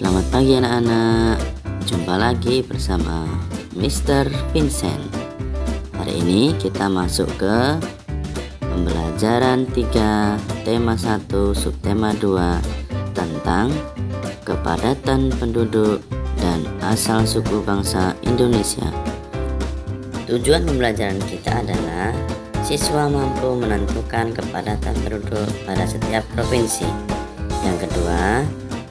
Selamat pagi anak-anak. Jumpa lagi bersama Mr. Vincent. Hari ini kita masuk ke pembelajaran 3, tema 1, subtema 2 tentang kepadatan penduduk dan asal suku bangsa Indonesia. Tujuan pembelajaran kita adalah siswa mampu menentukan kepadatan penduduk pada setiap provinsi. Yang kedua,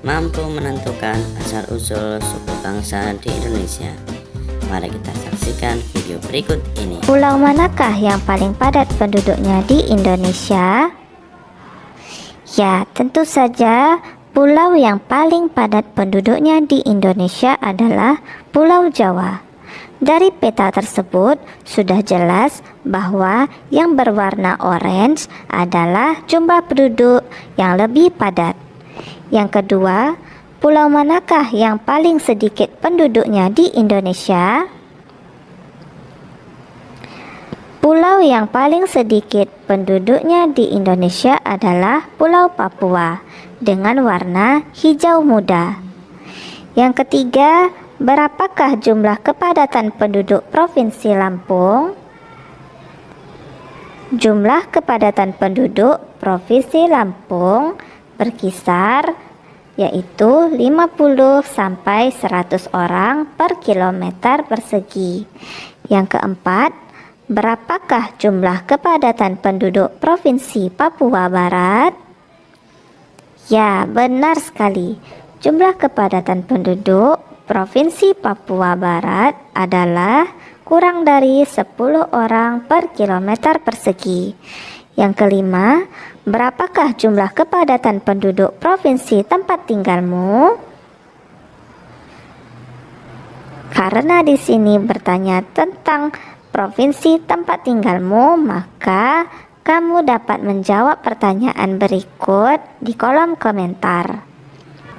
mampu menentukan asal-usul suku bangsa di Indonesia. Mari kita saksikan video berikut ini. Pulau manakah yang paling padat penduduknya di Indonesia? Ya, tentu saja pulau yang paling padat penduduknya di Indonesia adalah Pulau Jawa. Dari peta tersebut sudah jelas bahwa yang berwarna orange adalah jumlah penduduk yang lebih padat. Yang kedua, pulau manakah yang paling sedikit penduduknya di Indonesia? Pulau yang paling sedikit penduduknya di Indonesia adalah Pulau Papua dengan warna hijau muda. Yang ketiga, berapakah jumlah kepadatan penduduk Provinsi Lampung? Jumlah kepadatan penduduk Provinsi Lampung berkisar yaitu 50 sampai 100 orang per kilometer persegi. Yang keempat, berapakah jumlah kepadatan penduduk Provinsi Papua Barat? Ya, benar sekali. Jumlah kepadatan penduduk Provinsi Papua Barat adalah kurang dari 10 orang per kilometer persegi. Yang kelima, berapakah jumlah kepadatan penduduk provinsi tempat tinggalmu? Karena di sini bertanya tentang provinsi tempat tinggalmu, maka kamu dapat menjawab pertanyaan berikut di kolom komentar.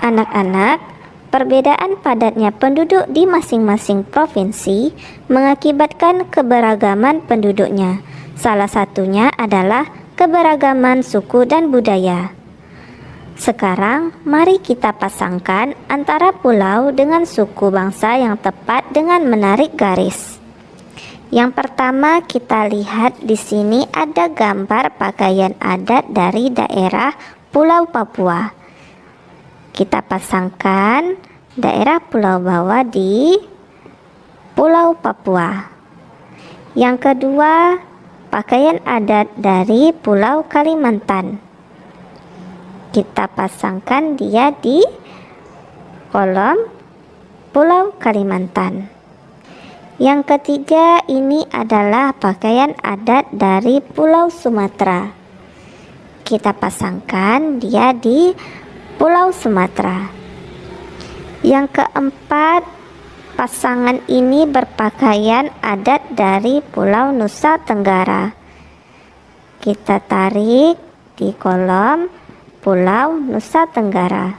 Anak-anak, perbedaan padatnya penduduk di masing-masing provinsi mengakibatkan keberagaman penduduknya. Salah satunya adalah keberagaman suku dan budaya. Sekarang, mari kita pasangkan antara pulau dengan suku bangsa yang tepat dengan menarik garis. Yang pertama, kita lihat di sini ada gambar pakaian adat dari daerah Pulau Papua. Kita pasangkan daerah Pulau Bawah di Pulau Papua. Yang kedua, pakaian adat dari Pulau Kalimantan. Kita pasangkan dia di kolom Pulau Kalimantan. Yang ketiga, ini adalah pakaian adat dari Pulau Sumatera. Kita pasangkan dia di Pulau Sumatera. Yang keempat, pasangan ini berpakaian adat dari Pulau Nusa Tenggara. Kita tarik di kolom Pulau Nusa Tenggara.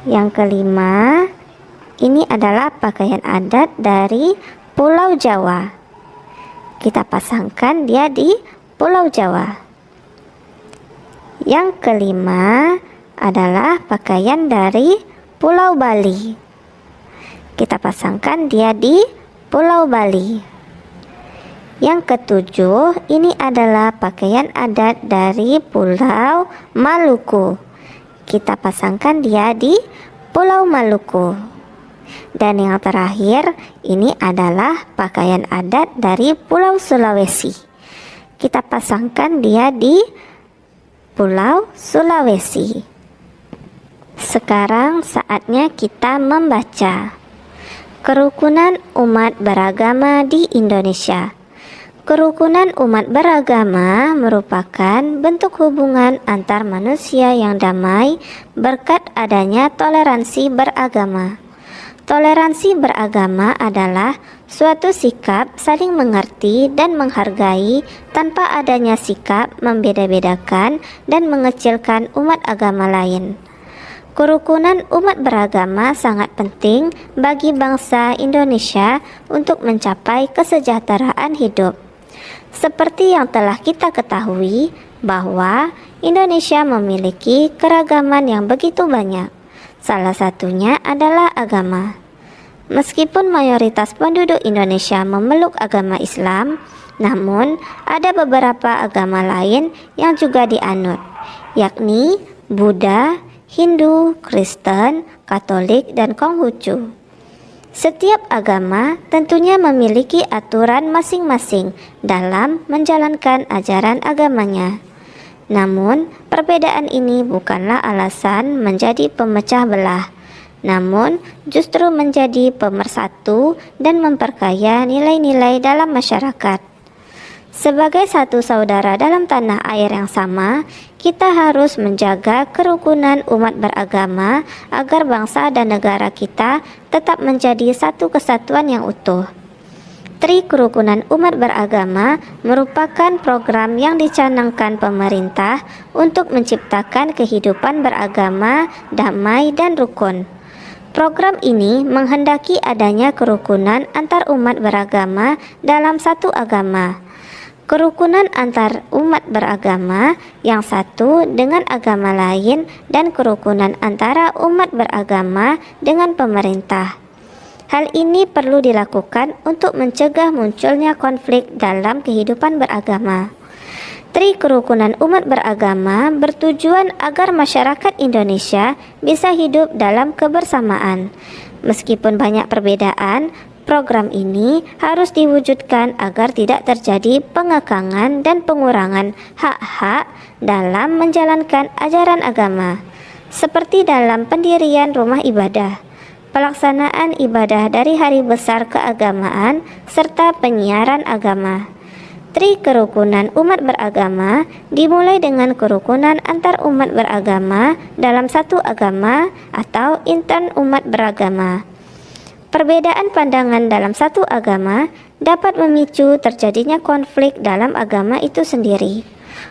Yang kelima, ini adalah pakaian adat dari Pulau Jawa. Kita pasangkan dia di Pulau Jawa. Yang kelima adalah pakaian dari Pulau Bali. Kita pasangkan dia di Pulau Bali. Yang ketujuh, ini adalah pakaian adat dari Pulau Maluku. Kita pasangkan dia di Pulau Maluku. Dan yang terakhir, ini adalah pakaian adat dari Pulau Sulawesi. Kita pasangkan dia di Pulau Sulawesi. Sekarang saatnya kita membaca. Kerukunan umat beragama di Indonesia. Kerukunan umat beragama merupakan bentuk hubungan antar manusia yang damai berkat adanya toleransi beragama. Toleransi beragama adalah suatu sikap saling mengerti dan menghargai tanpa adanya sikap membeda-bedakan dan mengecilkan umat agama lain. Kerukunan umat beragama sangat penting bagi bangsa Indonesia untuk mencapai kesejahteraan hidup. Seperti yang telah kita ketahui bahwa Indonesia memiliki keragaman yang begitu banyak. Salah satunya adalah agama. Meskipun mayoritas penduduk Indonesia memeluk agama Islam, namun ada beberapa agama lain yang juga dianut, yakni Buddha, Hindu, Kristen, Katolik, dan Konghucu. Setiap agama tentunya memiliki aturan masing-masing dalam menjalankan ajaran agamanya. Namun, perbedaan ini bukanlah alasan menjadi pemecah belah, namun justru menjadi pemersatu dan memperkaya nilai-nilai dalam masyarakat. Sebagai satu saudara dalam tanah air yang sama, kita harus menjaga kerukunan umat beragama agar bangsa dan negara kita tetap menjadi satu kesatuan yang utuh. Tri Kerukunan Umat Beragama merupakan program yang dicanangkan pemerintah untuk menciptakan kehidupan beragama, damai, dan rukun. Program ini menghendaki adanya kerukunan antar umat beragama dalam satu agama. Kerukunan antar umat beragama yang satu dengan agama lain, dan kerukunan antara umat beragama dengan pemerintah. Hal ini perlu dilakukan untuk mencegah munculnya konflik dalam kehidupan beragama. Tri Kerukunan Umat Beragama bertujuan agar masyarakat Indonesia bisa hidup dalam kebersamaan. Meskipun banyak perbedaan, program ini harus diwujudkan agar tidak terjadi pengekangan dan pengurangan hak-hak dalam menjalankan ajaran agama, seperti dalam pendirian rumah ibadah, pelaksanaan ibadah dari hari besar keagamaan, serta penyiaran agama. Tri Kerukunan Umat Beragama dimulai dengan kerukunan antar umat beragama dalam satu agama atau intern umat beragama. Perbedaan pandangan dalam satu agama dapat memicu terjadinya konflik dalam agama itu sendiri.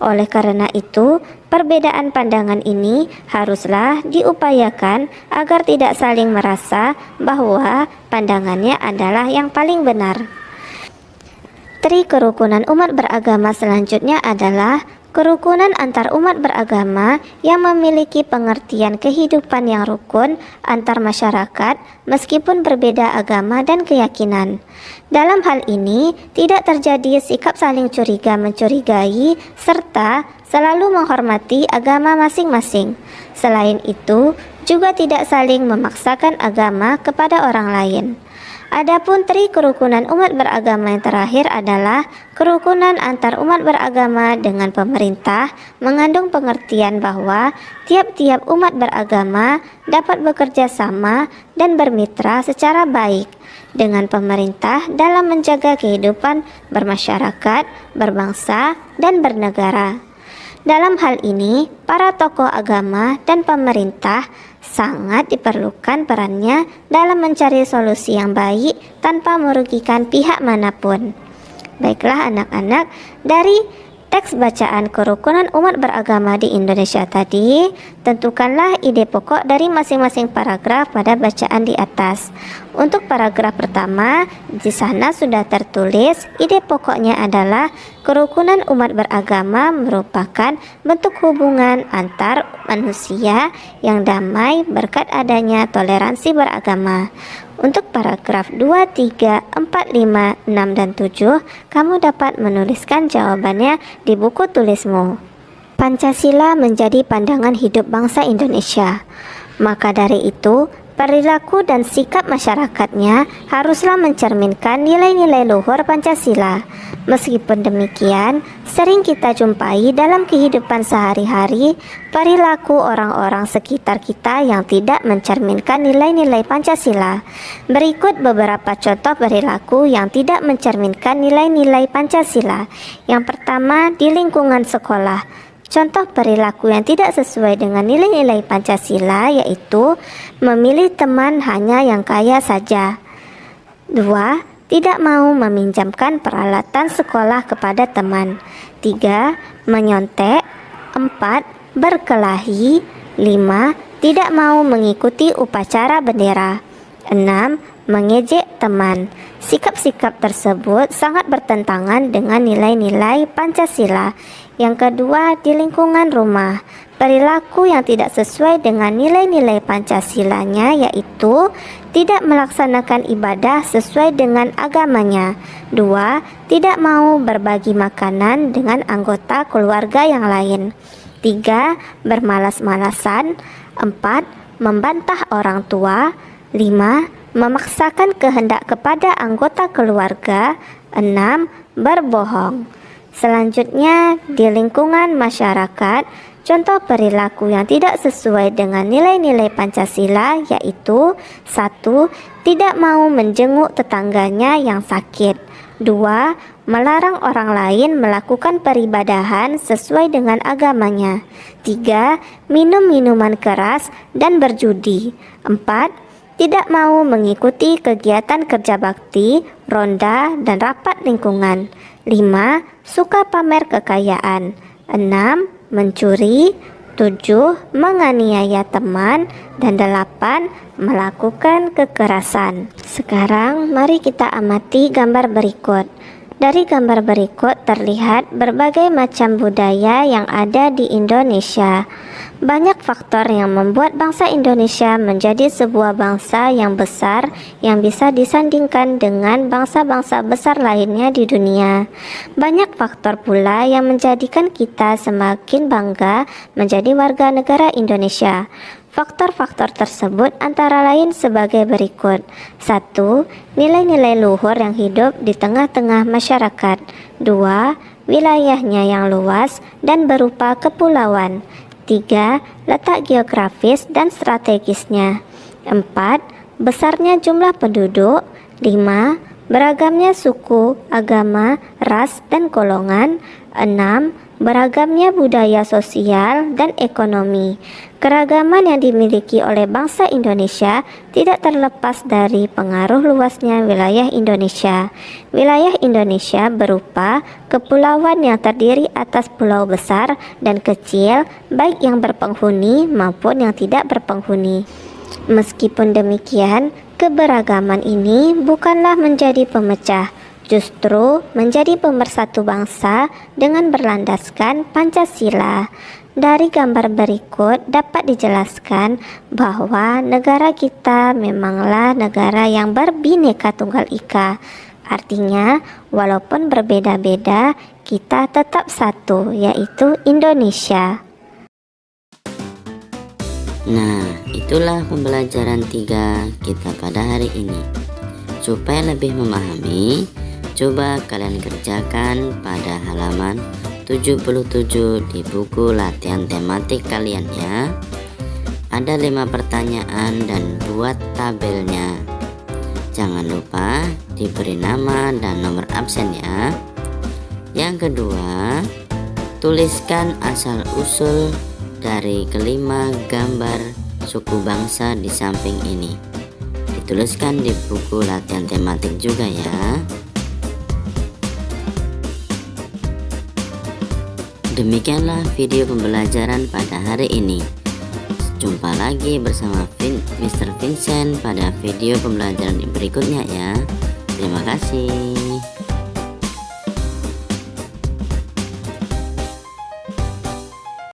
Oleh karena itu, perbedaan pandangan ini haruslah diupayakan agar tidak saling merasa bahwa pandangannya adalah yang paling benar. Tri Kerukunan Umat Beragama selanjutnya adalah kerukunan antar umat beragama yang memiliki pengertian kehidupan yang rukun antar masyarakat meskipun berbeda agama dan keyakinan. Dalam hal ini, tidak terjadi sikap saling curiga-mencurigai serta selalu menghormati agama masing-masing. Selain itu, juga tidak saling memaksakan agama kepada orang lain. Adapun Tri Kerukunan Umat Beragama yang terakhir adalah kerukunan antar umat beragama dengan pemerintah, mengandung pengertian bahwa tiap-tiap umat beragama dapat bekerja sama dan bermitra secara baik dengan pemerintah dalam menjaga kehidupan bermasyarakat, berbangsa, dan bernegara. Dalam hal ini, para tokoh agama dan pemerintah sangat diperlukan perannya dalam mencari solusi yang baik tanpa merugikan pihak manapun. Baiklah anak-anak, dari teks bacaan kerukunan umat beragama di Indonesia tadi, tentukanlah ide pokok dari masing-masing paragraf pada bacaan di atas. Untuk paragraf pertama, di sana sudah tertulis ide pokoknya adalah kerukunan umat beragama merupakan bentuk hubungan antar manusia yang damai berkat adanya toleransi beragama. Untuk paragraf 2, 3, 4, 5, 6, dan 7, kamu dapat menuliskan jawabannya di buku tulismu. Pancasila menjadi pandangan hidup bangsa Indonesia. Maka dari itu, perilaku dan sikap masyarakatnya haruslah mencerminkan nilai-nilai luhur Pancasila. Meskipun demikian, sering kita jumpai dalam kehidupan sehari-hari perilaku orang-orang sekitar kita yang tidak mencerminkan nilai-nilai Pancasila. Berikut beberapa contoh perilaku yang tidak mencerminkan nilai-nilai Pancasila. Yang pertama, di lingkungan sekolah. Contoh perilaku yang tidak sesuai dengan nilai-nilai Pancasila yaitu memilih teman hanya yang kaya saja. 2. Tidak mau meminjamkan peralatan sekolah kepada teman. 3. Menyontek. 4. Berkelahi. 5. Tidak mau mengikuti upacara bendera. 6. Mengejek teman, sikap-sikap tersebut sangat bertentangan dengan nilai-nilai Pancasila. Yang kedua, di lingkungan rumah, perilaku yang tidak sesuai dengan nilai-nilai Pancasilanya yaitu tidak melaksanakan ibadah sesuai dengan agamanya. 2. Tidak mau berbagi makanan dengan anggota keluarga yang lain. 3. Bermalas-malasan. 4. Membantah orang tua. 5. Memaksakan kehendak kepada anggota keluarga. 6. Berbohong. Selanjutnya, di lingkungan masyarakat, contoh perilaku yang tidak sesuai dengan nilai-nilai Pancasila yaitu 1. Tidak mau menjenguk tetangganya yang sakit. 2. Melarang orang lain melakukan peribadahan sesuai dengan agamanya. 3. Minum minuman keras dan berjudi. 4. Tidak mau mengikuti kegiatan kerja bakti, ronda, dan rapat lingkungan. 5. Suka pamer kekayaan. 6. Mencuri. 7. Menganiaya teman. Dan 8. Melakukan kekerasan. Sekarang mari kita amati gambar berikut. Dari gambar berikut terlihat berbagai macam budaya yang ada di Indonesia. Banyak faktor yang membuat bangsa Indonesia menjadi sebuah bangsa yang besar yang bisa disandingkan dengan bangsa-bangsa besar lainnya di dunia. Banyak faktor pula yang menjadikan kita semakin bangga menjadi warga negara Indonesia. Faktor-faktor tersebut antara lain sebagai berikut. 1. Nilai-nilai luhur yang hidup di tengah-tengah masyarakat. 2. Wilayahnya yang luas dan berupa kepulauan. 3. Letak geografis dan strategisnya. 4. Besarnya jumlah penduduk. 5. Beragamnya suku, agama, ras, dan golongan. 6. Beragamnya budaya sosial dan ekonomi. Keragaman yang dimiliki oleh bangsa Indonesia tidak terlepas dari pengaruh luasnya wilayah Indonesia. Wilayah Indonesia berupa kepulauan yang terdiri atas pulau besar dan kecil, baik yang berpenghuni maupun yang tidak berpenghuni. Meskipun demikian, keberagaman ini bukanlah menjadi pemecah, justru menjadi pemersatu bangsa dengan berlandaskan Pancasila. Dari gambar berikut dapat dijelaskan bahwa negara kita memanglah negara yang berbineka tunggal ika. Artinya, walaupun berbeda-beda, kita tetap satu, yaitu Indonesia. Nah, itulah pembelajaran 3 kita pada hari ini. Supaya lebih memahami, coba kalian kerjakan pada halaman 77 di buku latihan tematik kalian ya. Ada 5 pertanyaan dan buat tabelnya. Jangan lupa diberi nama dan nomor absen ya. Yang kedua, tuliskan asal-usul dari kelima gambar suku bangsa di samping ini. Dituliskan di buku latihan tematik juga ya. Demikianlah video pembelajaran pada hari ini. Jumpa lagi bersama Mr. Vincent pada video pembelajaran berikutnya ya. Terima kasih.